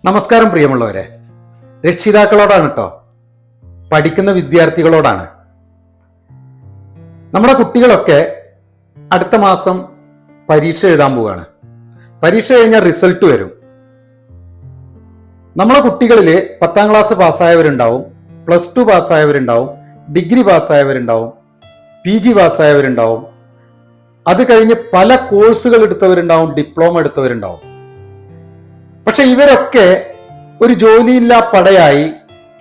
നമസ്കാരം പ്രിയമുള്ളവരെ, രക്ഷിതാക്കളോടാണ് കേട്ടോ, പഠിക്കുന്ന വിദ്യാർത്ഥികളോടാണ്. നമ്മുടെ കുട്ടികളൊക്കെ അടുത്ത മാസം പരീക്ഷ എഴുതാൻ പോവുകയാണ്. പരീക്ഷ കഴിഞ്ഞാൽ റിസൾട്ട് വരും. നമ്മളെ കുട്ടികളിൽ 10ാം ക്ലാസ് പാസ്സായവരുണ്ടാവും, +2 പാസ്സായവരുണ്ടാവും, ഡിഗ്രി പാസ്സായവരുണ്ടാവും, PG പാസ്സായവരുണ്ടാവും, അത് കഴിഞ്ഞ് പല കോഴ്സുകൾ എടുത്തവരുണ്ടാവും, ഡിപ്ലോമ എടുത്തവരുണ്ടാവും. പക്ഷെ ഇവരൊക്കെ ഒരു ജോലിയില്ലാ പടയായി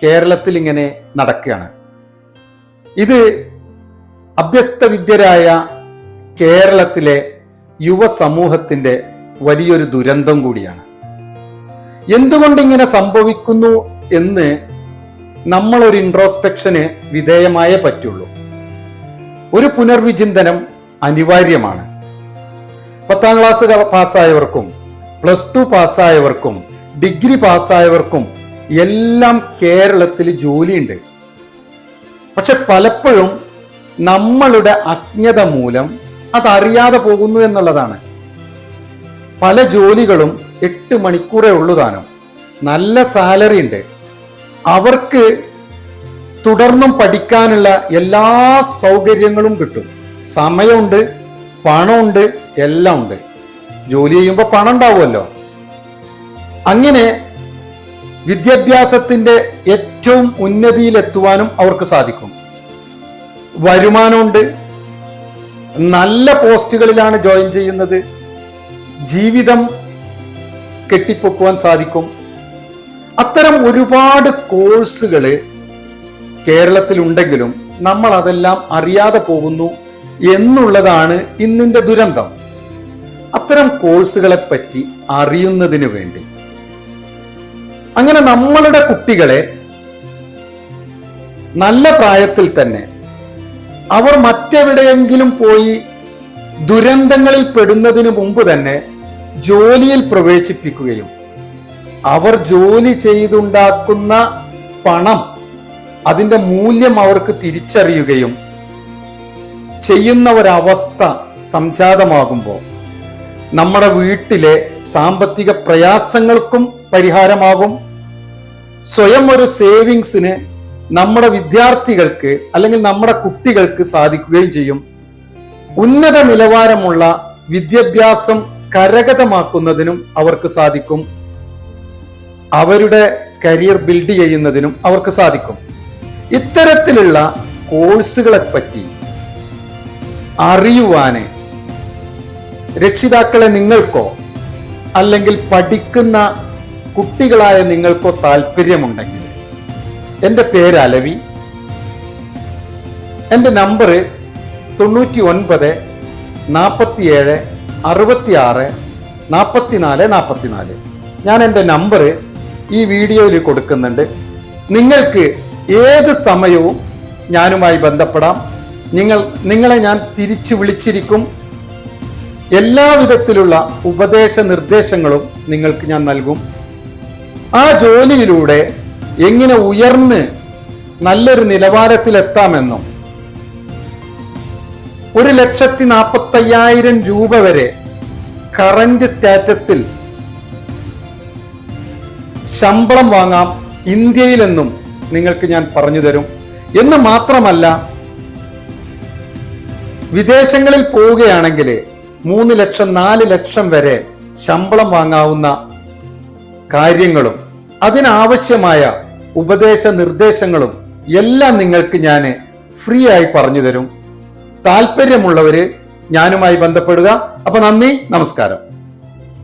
കേരളത്തിൽ ഇങ്ങനെ നടക്കുകയാണ്. ഇത് അഭ്യസ്ത വിദ്യരായ കേരളത്തിലെ യുവസമൂഹത്തിന്റെ വലിയൊരു ദുരന്തം കൂടിയാണ്. എന്തുകൊണ്ടിങ്ങനെ സംഭവിക്കുന്നു എന്ന് നമ്മളൊരു ഇൻട്രോസ്പെക്ഷന് വിധേയമായേ പറ്റുള്ളൂ. ഒരു പുനർവിചിന്തനം അനിവാര്യമാണ്. 10ാം ക്ലാസ് പാസ്സായവർക്കും, +2 പാസ്സായവർക്കും, ഡിഗ്രി പാസ്സായവർക്കും എല്ലാം കേരളത്തിൽ ജോലിയുണ്ട്. പക്ഷെ പലപ്പോഴും നമ്മളുടെ അജ്ഞത മൂലം അതറിയാതെ പോകുന്നു എന്നുള്ളതാണ്. പല ജോലികളും 8 മണിക്കൂറേ ഉള്ളൂ താനും, നല്ല സാലറി ഉണ്ട്, അവർക്ക് തുടർന്നും പഠിക്കാനുള്ള എല്ലാ സൗകര്യങ്ങളും കിട്ടും, സമയമുണ്ട്, പണമുണ്ട്, എല്ലാം ഉണ്ട്. ജോലി ചെയ്യുമ്പോൾ പണം ഉണ്ടാവുമല്ലോ. അങ്ങനെ വിദ്യാഭ്യാസത്തിന്റെ ഏറ്റവും ഉന്നതിയിലെത്തുവാനും അവർക്ക് സാധിക്കും. വരുമാനമുണ്ട്, നല്ല പോസ്റ്റുകളിലാണ് ജോയിൻ ചെയ്യുന്നത്, ജീവിതം കെട്ടിപ്പൊക്കുവാൻ സാധിക്കും. അത്തരം ഒരുപാട് കോഴ്സുകൾ കേരളത്തിലുണ്ടെങ്കിലും നമ്മൾ അതെല്ലാം അറിയാതെ പോകുന്നു എന്നുള്ളതാണ് ഇന്നിന്റെ ദുരന്തം. അത്തരം കോഴ്സുകളെ പറ്റി അറിയുന്നതിന് വേണ്ടി അങ്ങനെ നമ്മളുടെ കുട്ടികളെ നല്ല പ്രായത്തിൽ തന്നെ അവർ മറ്റെവിടെയെങ്കിലും പോയി ദുരന്തങ്ങളിൽ പെടുന്നതിന് മുമ്പ് തന്നെ ജോലിയിൽ പ്രവേശിപ്പിക്കുകയും അവർ ജോലി ചെയ്തുണ്ടാക്കുന്ന പണം, അതിന്റെ മൂല്യം അവർക്ക് തിരിച്ചറിയുകയും ചെയ്യുന്ന ഒരവസ്ഥ സംജാതമാകുമ്പോൾ നമ്മുടെ വീട്ടിലെ സാമ്പത്തിക പ്രയാസങ്ങൾക്കും പരിഹാരമാകും. സ്വയം ഒരു സേവിങ്സിന് നമ്മുടെ വിദ്യാർത്ഥികൾക്ക് അല്ലെങ്കിൽ നമ്മുടെ കുട്ടികൾക്ക് സാധിക്കുകയും ചെയ്യും. ഉന്നത നിലവാരമുള്ള വിദ്യാഭ്യാസം കരഗതമാക്കുന്നതിനും അവർക്ക് സാധിക്കും. അവരുടെ കരിയർ ബിൽഡ് ചെയ്യുന്നതിനും അവർക്ക് സാധിക്കും. ഇത്തരത്തിലുള്ള കോഴ്സുകളെ പറ്റി അറിയുവാന് രക്ഷിതാക്കളെ നിങ്ങൾക്കോ അല്ലെങ്കിൽ പഠിക്കുന്ന കുട്ടികളായ നിങ്ങൾക്കോ താല്പര്യമുണ്ടെങ്കിൽ എൻ്റെ പേര് അലവി. എൻ്റെ നമ്പർ 99 47 66 44 44. ഞാൻ എൻ്റെ നമ്പർ ഈ വീഡിയോയിൽ കൊടുക്കുന്നുണ്ട്. നിങ്ങൾക്ക് ഏത് സമയവും ഞാനുമായി ബന്ധപ്പെടാം. നിങ്ങളെ ഞാൻ തിരിച്ചു വിളിച്ചിരിക്കും. എല്ലാവിധത്തിലുള്ള ഉപദേശ നിർദ്ദേശങ്ങളും നിങ്ങൾക്ക് ഞാൻ നൽകും. ആ ജോലിയിലൂടെ എങ്ങനെ ഉയർന്ന് നല്ലൊരു നിലവാരത്തിലെത്താമെന്നും 1,45,000 രൂപ വരെ കറന്റ് സ്റ്റാറ്റസിൽ ശമ്പളം വാങ്ങാം ഇന്ത്യയിലെന്നും നിങ്ങൾക്ക് ഞാൻ പറഞ്ഞു തരും. എന്ന് മാത്രമല്ല, വിദേശങ്ങളിൽ പോവുകയാണെങ്കിൽ 3 ലക്ഷം 4 ലക്ഷം വരെ ശമ്പളം വാങ്ങാവുന്ന കാര്യങ്ങളും അതിനാവശ്യമായ ഉപദേശ നിർദ്ദേശങ്ങളും എല്ലാം നിങ്ങൾക്ക് ഞാൻ ഫ്രീ ആയി പറഞ്ഞു തരും. താല്പര്യമുള്ളവര് ഞാനുമായി ബന്ധപ്പെടുക. അപ്പൊ നന്ദി, നമസ്കാരം.